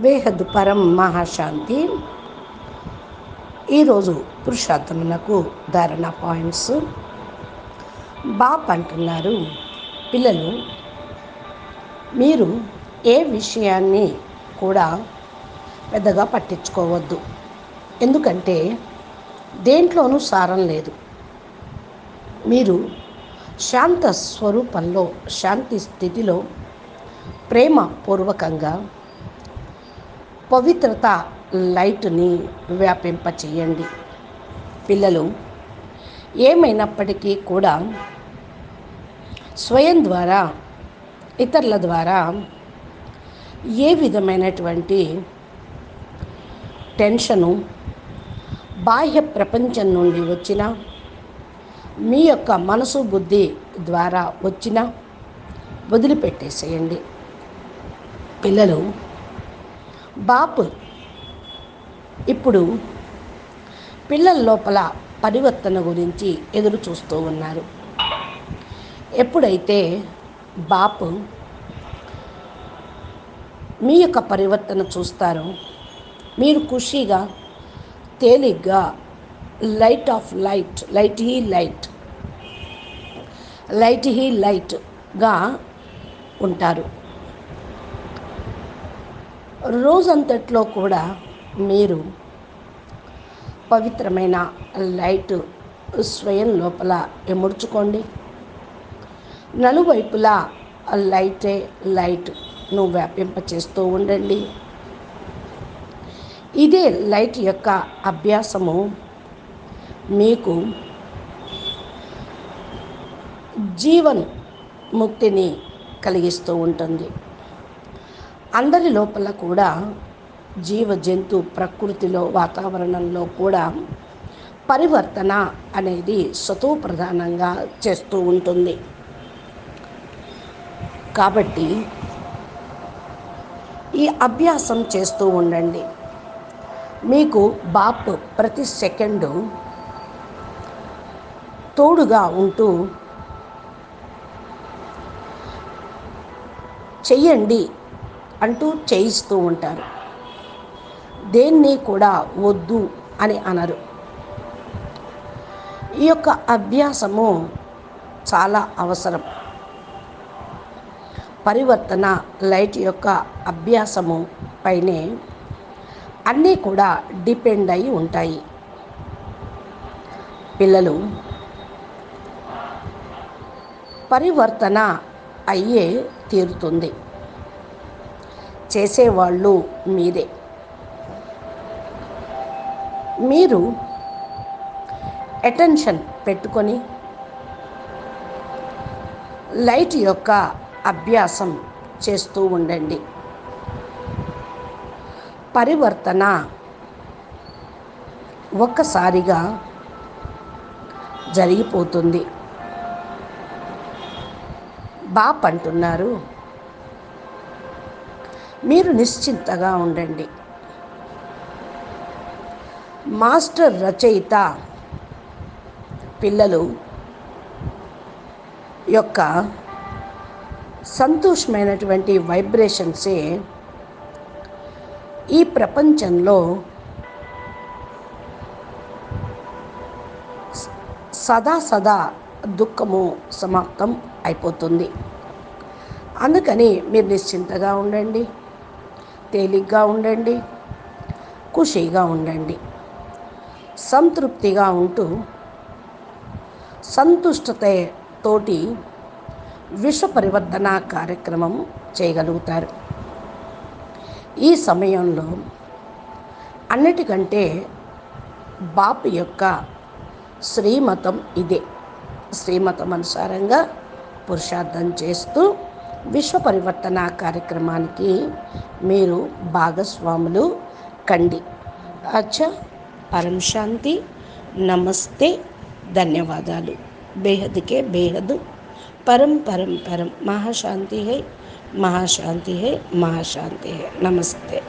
బేహద్ పరం మహాశాంతి. ఈరోజు పురుషార్థమునకు ధారణ పాయింట్స్. బాప్ అంటున్నారు, పిల్లలు మీరు ఏ విషయాన్ని కూడా పెద్దగా పట్టించుకోవద్దు. ఎందుకంటే దేంట్లోనూ సారం లేదు. మీరు శాంత స్వరూపంలో, శాంతి స్థితిలో ప్రేమపూర్వకంగా పవిత్రత లైట్ని వ్యాపింపచేయండి. పిల్లలు ఏమైనప్పటికీ కూడా స్వయం ద్వారా, ఇతరుల ద్వారా ఏ విధమైనటువంటి టెన్షను బాహ్య ప్రపంచం నుండి వచ్చిన, మీ యొక్క మనసు బుద్ధి ద్వారా వచ్చిన వదిలిపెట్టేసేయండి. పిల్లలు బాపు ఇప్పుడు పిల్లల లోపల పరివర్తన గురించి ఎదురు చూస్తూ ఉన్నారు. ఎప్పుడైతే బాపు మీ యొక్క పరివర్తన చూస్తారో మీరు ఖుషీగా, తేలిగ్గా, light of light, light he లైట్గా ఉంటారు. రోజంతట్లో కూడా మీరు పవిత్రమైన లైట్ స్వయం లోపల ఎముడ్చుకోండి. నలువైపులా లైట్ను వ్యాపింపచేస్తూ ఉండండి. ఇదే లైట్ యొక్క అభ్యాసము మీకు జీవన్ ముక్తిని కలిగిస్తూ ఉంటుంది. అందరి లోపల కూడా జీవ జంతు ప్రకృతిలో, వాతావరణంలో కూడా పరివర్తన అనేది సతోప్రధానంగా చేస్తూ ఉంటుంది. కాబట్టి ఈ అభ్యాసం చేస్తూ ఉండండి. మీకు బాప్ ప్రతి సెకండు తోడుగా ఉంటూ చెయ్యండి అంటూ చేయిస్తూ ఉంటారు. దేన్ని కూడా వద్దు అని అనరు. ఈ యొక్క అభ్యాసము చాలా అవసరం. పరివర్తన లైట్ యొక్క అభ్యాసము పైనే అన్నీ కూడా డిపెండ్ అయి ఉంటాయి. పిల్లలు పరివర్తన అయ్యే తీరుతుంది. చేసేవాళ్ళు మీరే. మీరు అటెన్షన్ పెట్టుకొని లైట్ యొక్క అభ్యాసం చేస్తూ ఉండండి. పరివర్తన ఒక్కసారిగా జరిగిపోతుంది. బాప్ అంటున్నారు, మీరు నిశ్చింతగా ఉండండి. మాస్టర్ రచయిత పిల్లలు యొక్క సంతోషమైనటువంటి వైబ్రేషన్సే ఈ ప్రపంచంలో సదా దుఃఖము సమాప్తం అయిపోతుంది. అందుకని మీరు నిశ్చింతగా ఉండండి, తేలిగ్గా ఉండండి, ఖుషీగా ఉండండి. సంతృప్తిగా ఉంటూ సంతుష్టతతోటి విశ్వ పరివర్తన కార్యక్రమం చేయగలుగుతారు. ఈ సమయంలో అన్నిటికంటే బాపు యొక్క శ్రీమతం ఇదే. శ్రీమతం అనుసారంగా పురుషార్థం చేస్తూ విశ్వ పరివర్తన కార్యక్రమానికి మీరు భాగస్వాములు కండి. అచ్చా, పరం శాంతి, నమస్తే, ధన్యవాదాలు. బేహద్కే బేహద్, పరం పరం పరం. మహాశాంతి హై, మహాశాంతి హై, మహాశాంతి హై. నమస్తే.